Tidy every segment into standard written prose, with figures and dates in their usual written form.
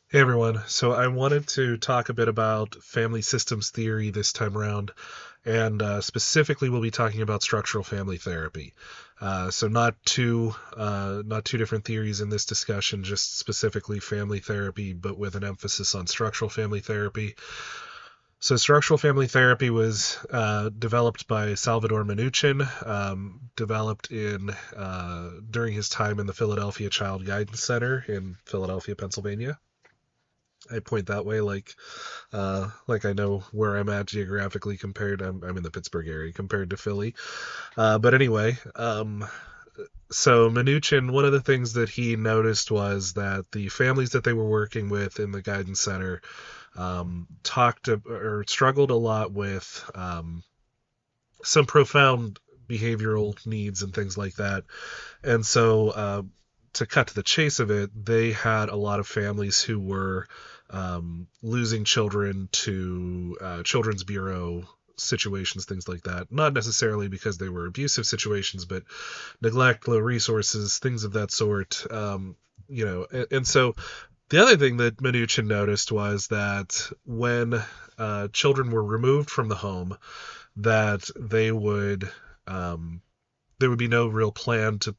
Hey everyone. So I wanted to talk a bit about family systems theory this time around, and specifically we'll be talking about structural family therapy. So not two different theories in this discussion, just specifically family therapy, but with an emphasis on structural family therapy. So structural family therapy was developed by Salvador Minuchin, developed in during his time in the Philadelphia Child Guidance Center in Philadelphia, Pennsylvania. I point that way like I know where I'm at geographically compared. I'm in the Pittsburgh area compared to Philly. But anyway, so Mnuchin, one of the things that he noticed was that the families that they were working with in the guidance center talked or struggled a lot with some profound behavioral needs and things like that. And so, to cut to the chase of it, they had a lot of families who were losing children to children's bureau situations, things like that. Not necessarily because they were abusive situations, but neglect, low resources, things of that sort. And so the other thing that Mnuchin noticed was that when children were removed from the home, that there would be no real plan to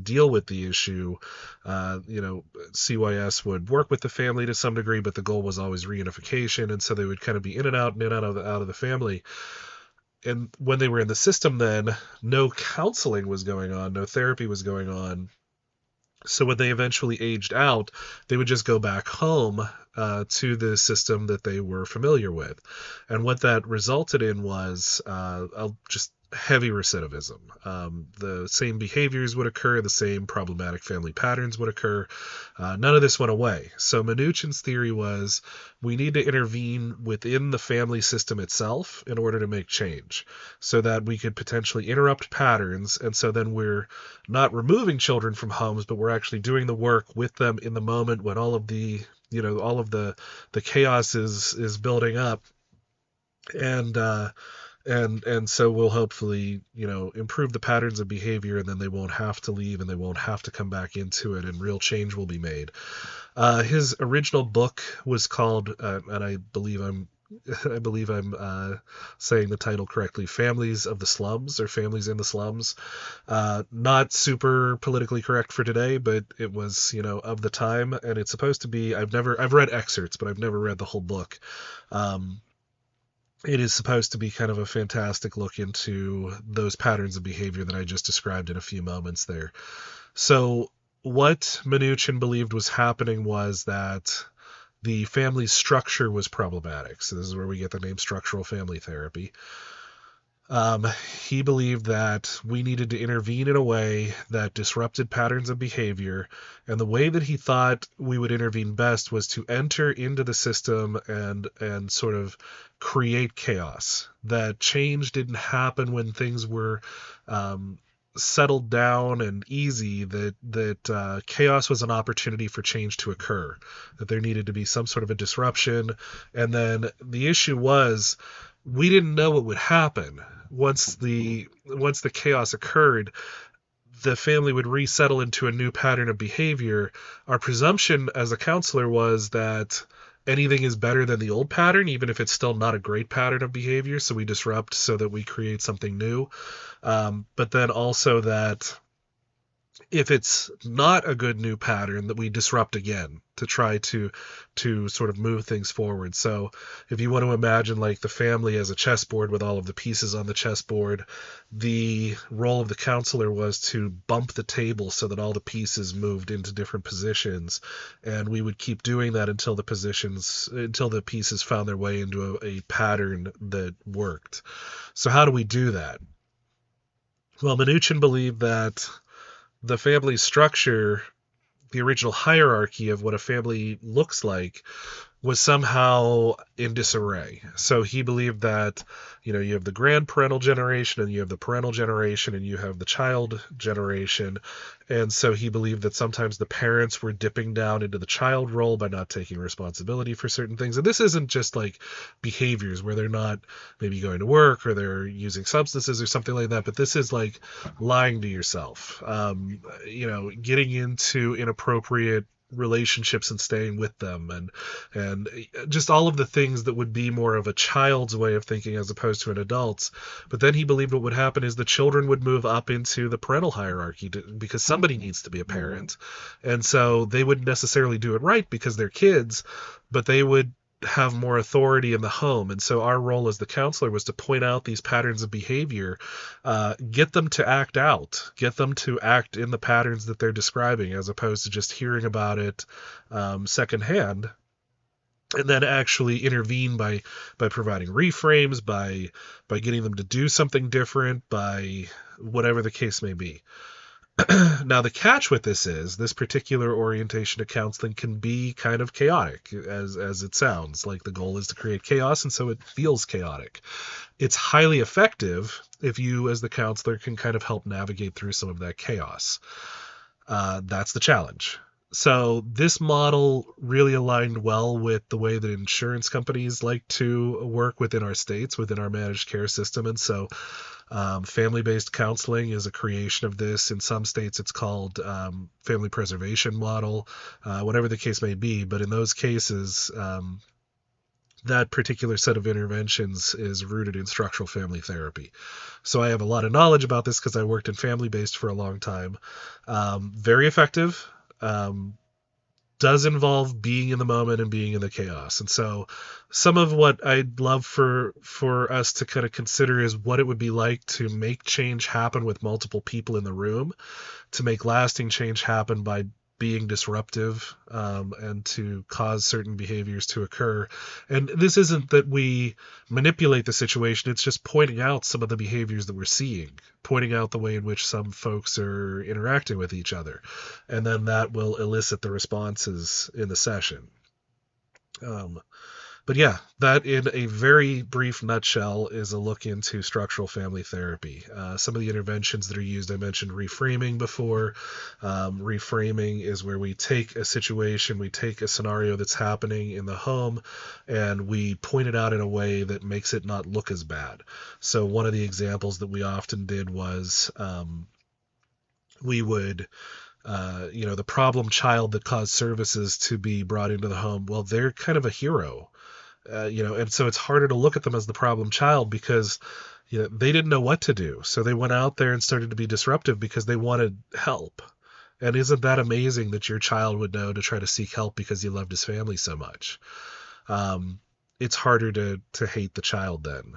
deal with the issue. CYS would work with the family to some degree, but the goal was always reunification, and so they would kind of be in and out and in and out of the family. And when they were in the system, then no counseling was going on, no therapy was going on. So when they eventually aged out, they would just go back home to the system that they were familiar with. And what that resulted in was just heavy recidivism. The same behaviors would occur, the same problematic family patterns would occur. None of this went away. So Mnuchin's theory was we need to intervene within the family system itself in order to make change so that we could potentially interrupt patterns. And so then we're not removing children from homes, but we're actually doing the work with them in the moment when all of the chaos is building up, and so we'll hopefully improve the patterns of behavior, and then they won't have to leave and they won't have to come back into it, and real change will be made. His original book was called, and I believe I'm saying the title correctly, Families of the Slums or Families in the Slums. Not super politically correct for today, but it was, of the time, and it's supposed to be. I've read excerpts, but I've never read the whole book. Um, it is supposed to be kind of a fantastic look into those patterns of behavior that I just described in a few moments there. So, what Mnuchin believed was happening was that the family structure was problematic. So, this is where we get the name structural family therapy. Um, he believed that we needed to intervene in a way that disrupted patterns of behavior, and the way that he thought we would intervene best was to enter into the system and sort of create chaos. That change didn't happen when things were um, settled down and easy. That chaos was an opportunity for change to occur. That there needed to be some sort of a disruption, and then the issue was we didn't know what would happen once the chaos occurred. The family would resettle into a new pattern of behavior. Our presumption as a counselor was that anything is better than the old pattern, even if it's still not a great pattern of behavior. So we disrupt so that we create something new. But then also that if it's not a good new pattern, that we disrupt again to try to sort of move things forward. So if you want to imagine like the family as a chessboard with all of the pieces on the chessboard, the role of the counselor was to bump the table so that all the pieces moved into different positions, and we would keep doing that until the pieces found their way into a pattern that worked. So how do we do that? Well, Mnuchin believed that the family structure, the original hierarchy of what a family looks like, was somehow in disarray. So he believed that, you have the grandparental generation and you have the parental generation and you have the child generation. And so he believed that sometimes the parents were dipping down into the child role by not taking responsibility for certain things. And this isn't just like behaviors where they're not maybe going to work or they're using substances or something like that, but this is like lying to yourself, getting into inappropriate relationships and staying with them, and just all of the things that would be more of a child's way of thinking as opposed to an adult's. But then he believed what would happen is the children would move up into the parental hierarchy because somebody needs to be a parent, and so they wouldn't necessarily do it right because they're kids, but they would have more authority in the home. And so our role as the counselor was to point out these patterns of behavior, get them to act out, get them to act in the patterns that they're describing, as opposed to just hearing about it secondhand, and then actually intervene by providing reframes, by getting them to do something different, by whatever the case may be. Now, the catch with this is this particular orientation to counseling can be kind of chaotic, as it sounds. Like the goal is to create chaos, and so it feels chaotic. It's highly effective if you, as the counselor, can kind of help navigate through some of that chaos. That's the challenge. So this model really aligned well with the way that insurance companies like to work within our states, within our managed care system. And so family-based counseling is a creation of this. In some states, it's called family preservation model, whatever the case may be. But in those cases, that particular set of interventions is rooted in structural family therapy. So I have a lot of knowledge about this because I worked in family-based for a long time. Very effective. Does involve being in the moment and being in the chaos. And so some of what I'd love for us to kind of consider is what it would be like to make change happen with multiple people in the room, to make lasting change happen by being disruptive, and to cause certain behaviors to occur. And this isn't that we manipulate the situation, it's just pointing out some of the behaviors that we're seeing, pointing out the way in which some folks are interacting with each other. And then that will elicit the responses in the session. But yeah, that in a very brief nutshell is a look into structural family therapy. Some of the interventions that are used, I mentioned reframing before. Reframing is where we take a situation, we take a scenario that's happening in the home, and we point it out in a way that makes it not look as bad. So one of the examples that we often did was we would the problem child that caused services to be brought into the home, well, they're kind of a hero. And so it's harder to look at them as the problem child because they didn't know what to do. So they went out there and started to be disruptive because they wanted help. And isn't that amazing that your child would know to try to seek help because he loved his family so much? It's harder to hate the child then.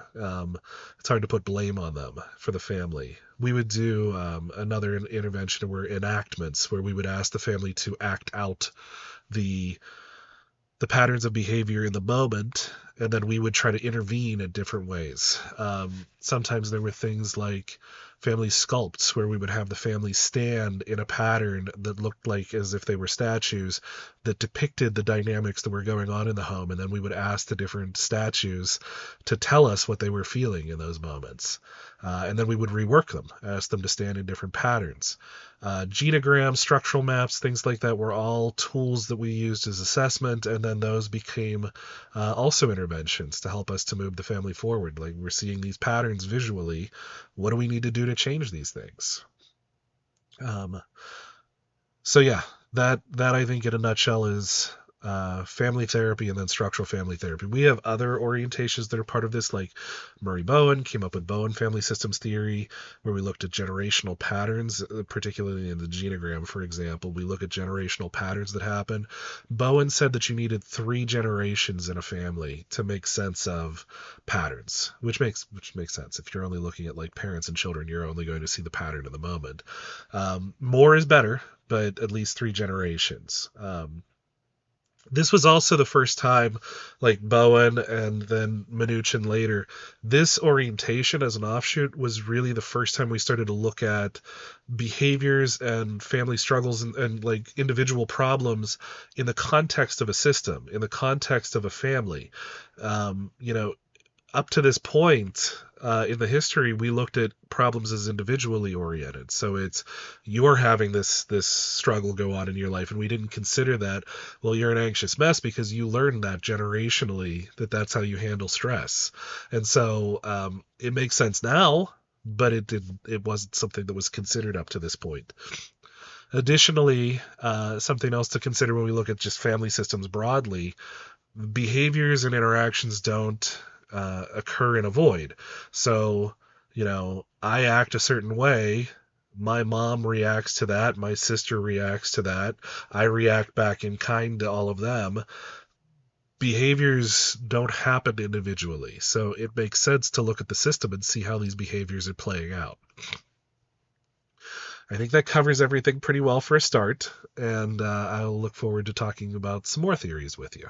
It's hard to put blame on them for the family. We would do another intervention where enactments, where we would ask the family to act out the patterns of behavior in the moment, and then we would try to intervene in different ways. Sometimes there were things like family sculpts, where we would have the family stand in a pattern that looked like as if they were statues that depicted the dynamics that were going on in the home, and then we would ask the different statues to tell us what they were feeling in those moments. And then we would rework them, ask them to stand in different patterns. Genograms, structural maps, things like that were all tools that we used as assessment, and then those became also interventions to help us to move the family forward. Like, we're seeing these patterns visually. What do we need to do to change these things? So yeah, that I think in a nutshell is family therapy and then structural family therapy. We have other orientations that are part of this, like Murray Bowen came up with Bowen family systems theory, where we looked at generational patterns, particularly in the genogram, for example. We look at generational patterns that happen. Bowen said that you needed 3 generations in a family to make sense of patterns, which makes sense. If you're only looking at like parents and children, you're only going to see the pattern in the moment. More is better, but at least 3 generations. This was also the first time, like Bowen and then Mnuchin later, this orientation as an offshoot was really the first time we started to look at behaviors and family struggles and like individual problems in the context of a system, in the context of a family. Up to this point in the history, we looked at problems as individually oriented. So it's you're having this struggle go on in your life, and we didn't consider that, well, you're an anxious mess because you learned that generationally that's how you handle stress. And so it makes sense now, but it wasn't something that was considered up to this point. Additionally, something else to consider when we look at just family systems broadly, behaviors and interactions don't occur in a void. So, I act a certain way. My mom reacts to that. My sister reacts to that. I react back in kind to all of them. Behaviors don't happen individually. So it makes sense to look at the system and see how these behaviors are playing out. I think that covers everything pretty well for a start, and I'll look forward to talking about some more theories with you.